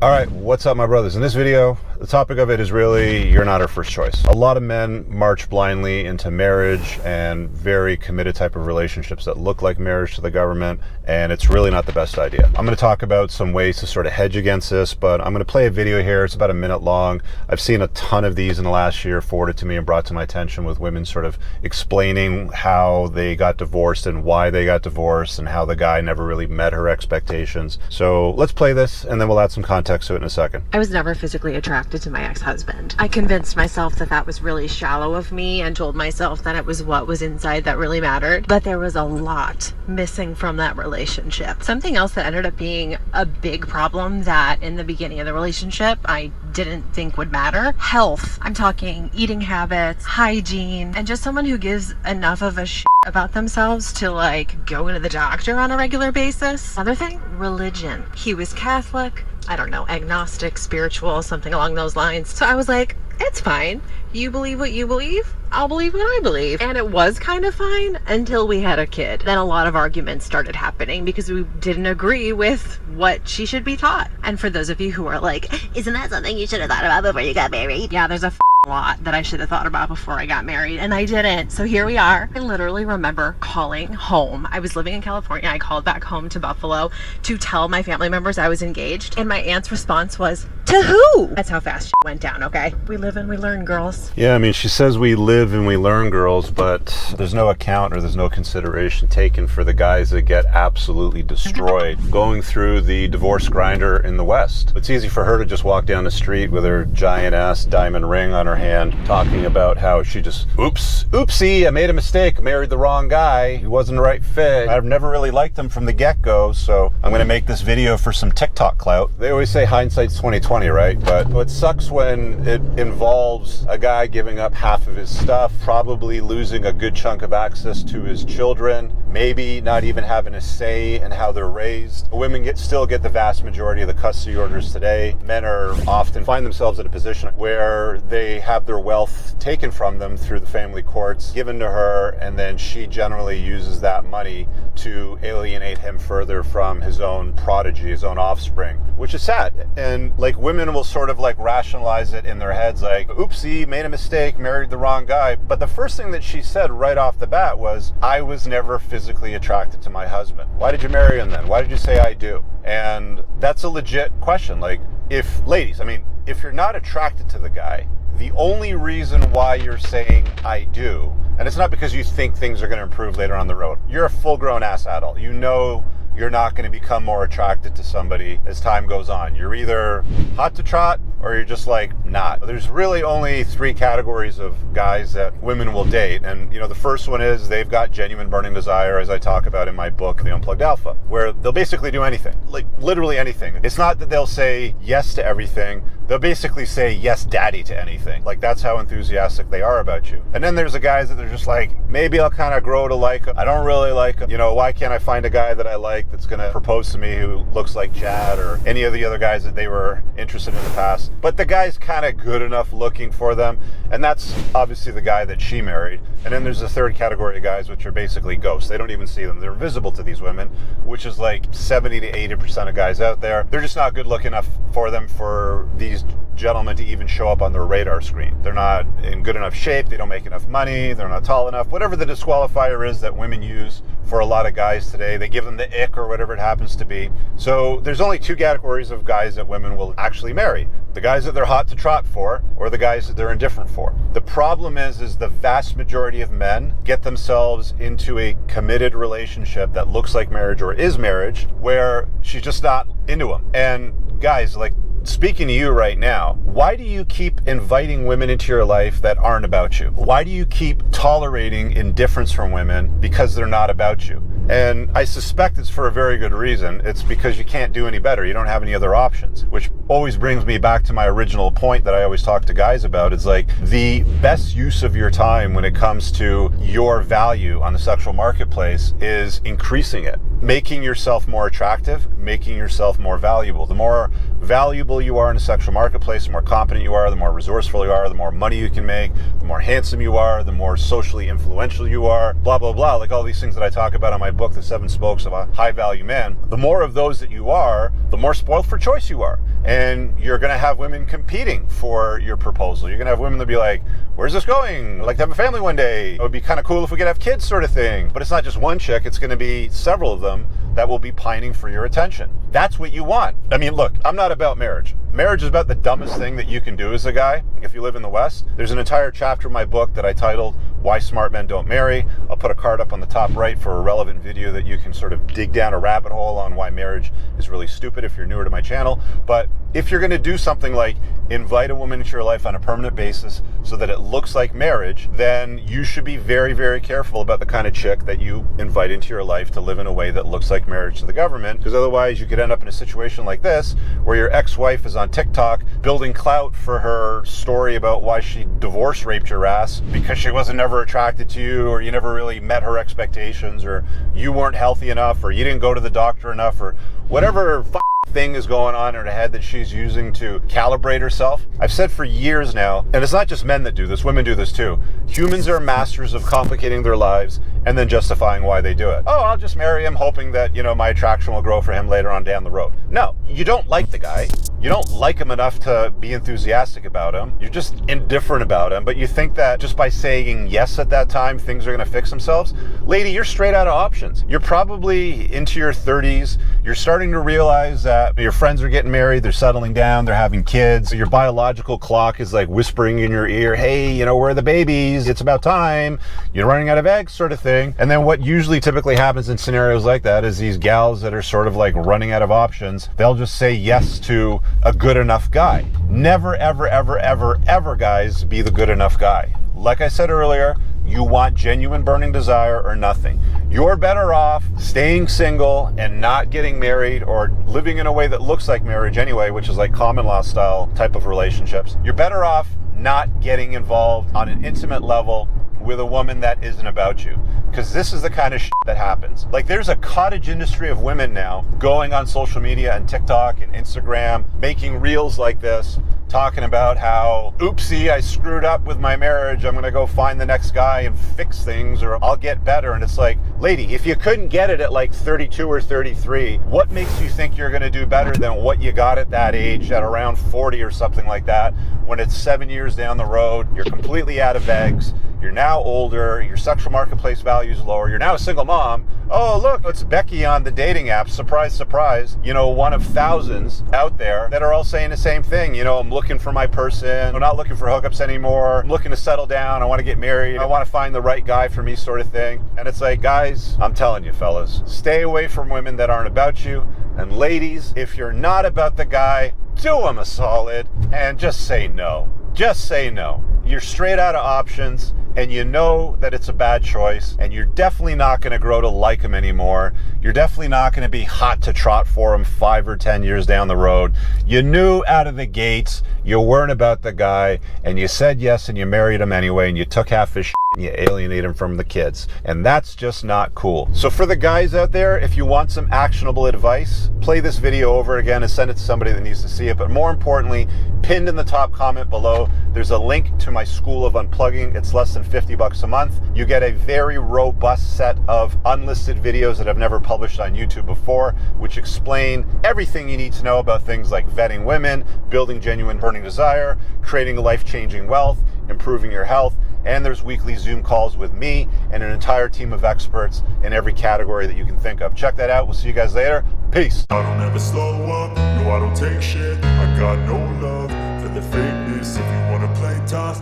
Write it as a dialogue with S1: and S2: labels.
S1: All right, what's up, my brothers? In this video, the topic of it is really, you're not our first choice. A lot of men march blindly into marriage and very committed type of relationships that look like marriage to the government, and it's really not the best idea. I'm going to talk about some ways to sort of hedge against this, but I'm going to play a video here. It's about a minute long. I've seen a ton of these in the last year forwarded to me and brought to my attention, with women sort of explaining how they got divorced and why they got divorced and how the guy never really met her expectations. So let's play this and then we'll add some context to it in a second.
S2: I was never physically attracted to my ex-husband. I convinced myself that that was really shallow of me and told myself that it was what was inside that really mattered. But there was a lot missing from that relationship. Something else that ended up being a big problem that in the beginning of the relationship I didn't think would matter. Health. I'm talking eating habits, hygiene, and just someone who gives enough of a shit about themselves to like go to the doctor on a regular basis. Another thing, religion. He was Catholic. I don't know, agnostic, spiritual, something along those lines. So I was like, it's fine. You believe what you believe, I'll believe what I believe. And it was kind of fine until we had a kid. Then a lot of arguments started happening because we didn't agree with what she should be taught. And for those of you who are like, isn't that something you should have thought about before you got married? Yeah, there's a lot that I should have thought about before I got married, and I didn't. So here we are. I literally remember calling home. I was living in California. I called back home to Buffalo to tell my family members I was engaged, and my aunt's response was, to who? That's how fast went down, okay? We live and we learn, girls.
S1: Yeah, I mean, she says we live and we learn, girls, but there's no account or there's no consideration taken for the guys that get absolutely destroyed going through the divorce grinder in the West. It's easy for her to just walk down the street with her giant ass diamond ring on her hand, talking about how she just, oopsie, I made a mistake, married the wrong guy, he wasn't the right fit. I've never really liked him from the get-go, so I'm gonna make this video for some TikTok clout. They always say hindsight's 20/20, right? But what sucks when it involves a guy giving up half of his stuff, probably losing a good chunk of access to his children, maybe not even having a say in how they're raised. Women still get the vast majority of the custody orders today. Men are often find themselves in a position where they have their wealth taken from them through the family courts, given to her, and then she generally uses that money to alienate him further from his own prodigy, his own offspring, which is sad. And like, women will sort of like rationalize it in their heads, like, oopsie, made a mistake, married the wrong guy. But the first thing that she said right off the bat was, I was never physically attracted to my husband. Why did you marry him then? Why did you say I do? And that's a legit question. Like, if ladies, I mean, if you're not attracted to the guy, the only reason why you're saying I do, and it's not because you think things are going to improve later on the road. You're a full-grown ass adult. You know you're not going to become more attracted to somebody as time goes on. You're either hot to trot or you're just like not. There's really only three categories of guys that women will date. And you know, the first one is they've got genuine burning desire, as I talk about in my book, The Unplugged Alpha, where they'll basically do anything, like literally anything. It's not that they'll say yes to everything. They'll basically say yes, daddy, to anything. Like, that's how enthusiastic they are about you. And then there's the guys that they're just like, maybe I'll kind of grow to like him. I don't really like him. You know, why can't I find a guy that I like that's going to propose to me who looks like Chad or any of the other guys that they were interested in the past? But the guy's kind of good enough looking for them. And that's obviously the guy that she married. And then there's the third category of guys, which are basically ghosts. They don't even see them. They're invisible to these women, which is like 70 to 80% of guys out there. They're just not good looking enough for them, for these gentlemen to even show up on their radar screen. They're not in good enough shape. They don't make enough money. They're not tall enough. Whatever the disqualifier is that women use for a lot of guys today, they give them the ick or whatever it happens to be. So there's only two categories of guys that women will actually marry. The guys that they're hot to trot for, or the guys that they're indifferent for. The problem is the vast majority of men get themselves into a committed relationship that looks like marriage or is marriage, where she's just not into them. And guys, like, speaking to you right now, why do you keep inviting women into your life that aren't about you? Why do you keep tolerating indifference from women because they're not about you? And I suspect it's for a very good reason. It's because you can't do any better. You don't have any other options, which always brings me back to my original point that I always talk to guys about. It's like, the best use of your time when it comes to your value on the sexual marketplace is increasing it, making yourself more attractive, making yourself more valuable. The more valuable you are in the sexual marketplace, the more competent you are, the more resourceful you are, the more money you can make, the more handsome you are, the more socially influential you are, blah, blah, blah. Like all these things that I talk about on my book, The 7 Spokes of a High Value Man, the more of those that you are, the more spoiled for choice you are. And you're going to have women competing for your proposal. You're going to have women that be like, where's this going? I'd like to have a family one day. It would be kind of cool if we could have kids, sort of thing. But it's not just one chick. It's going to be several of them that will be pining for your attention. That's what you want. I mean, look, I'm not about marriage. Marriage is about the dumbest thing that you can do as a guy if you live in the West. There's an entire chapter of my book that I titled Why Smart Men Don't Marry. I'll put a card up on the top right for a relevant video that you can sort of dig down a rabbit hole on why marriage is really stupid if you're newer to my channel. But if you're going to do something like invite a woman into your life on a permanent basis so that it looks like marriage, then you should be very, very careful about the kind of chick that you invite into your life to live in a way that looks like marriage to the government, because otherwise you could end up in a situation like this where your ex-wife is on TikTok building clout for her story about why she divorce raped your ass because she wasn't ever attracted to you, or you never really met her expectations, or you weren't healthy enough, or you didn't go to the doctor enough, or whatever thing is going on in her head that she's using to calibrate herself. I've said for years now, and it's not just men that do this, women do this too. Humans are masters of complicating their lives and then justifying why they do it. Oh, I'll just marry him hoping that, my attraction will grow for him later on down the road. No, you don't like the guy. You don't like him enough to be enthusiastic about him. You're just indifferent about him, but you think that just by saying yes at that time, things are going to fix themselves. Lady, you're straight out of options. You're probably into your 30s. You're starting to realize that your friends are getting married, they're settling down, they're having kids. Your biological clock is like whispering in your ear, hey, where are the babies? It's about time. You're running out of eggs, sort of thing. And then what usually typically happens in scenarios like that is these gals that are sort of like running out of options, they'll just say yes to a good enough guy. Never, ever, ever, ever, ever, guys, be the good enough guy. Like I said earlier, you want genuine burning desire or nothing. You're better off staying single and not getting married, or living in a way that looks like marriage anyway, which is like common law style type of relationships. You're better off not getting involved on an intimate level with a woman that isn't about you. Because this is the kind of shit that happens. Like, there's a cottage industry of women now going on social media and TikTok and Instagram, making reels like this, talking about how, oopsie, I screwed up with my marriage. I'm going to go find the next guy and fix things, or I'll get better. And it's like, lady, if you couldn't get it at like 32 or 33, what makes you think you're going to do better than what you got at that age at around 40 or something like that, when it's 7 years down the road, you're completely out of eggs, you're now older, your sexual marketplace value is lower, you're now a single mom. Oh, look, it's Becky on the dating app. Surprise, surprise. One of thousands out there that are all saying the same thing. I'm looking for my person. I'm not looking for hookups anymore. I'm looking to settle down. I want to get married. I want to find the right guy for me, sort of thing. And it's like, guys, I'm telling you, fellas, stay away from women that aren't about you. And ladies, if you're not about the guy, do him a solid and just say no. Just say no. You're straight out of options, and you know that it's a bad choice, and you're definitely not going to grow to like him anymore. You're definitely not going to be hot to trot for him 5 or 10 years down the road. You knew out of the gates you weren't about the guy, and you said yes, and you married him anyway, and you took half his shit and you alienate him from the kids. And that's just not cool. So for the guys out there, if you want some actionable advice, play this video over again and send it to somebody that needs to see it. But more importantly, pinned in the top comment below, there's a link to my School of Unplugging. It's less than $50 a month. You get a very robust set of unlisted videos that I've never published on YouTube before, which explain everything you need to know about things like vetting women, building genuine burning desire, creating life-changing wealth, improving your health. And there's weekly Zoom calls with me and an entire team of experts in every category that you can think of. Check that out. We'll see you guys later. Peace.
S3: I don't ever slow up, no I don't take shit. I got no love for the fakeness. If you wanna play tough,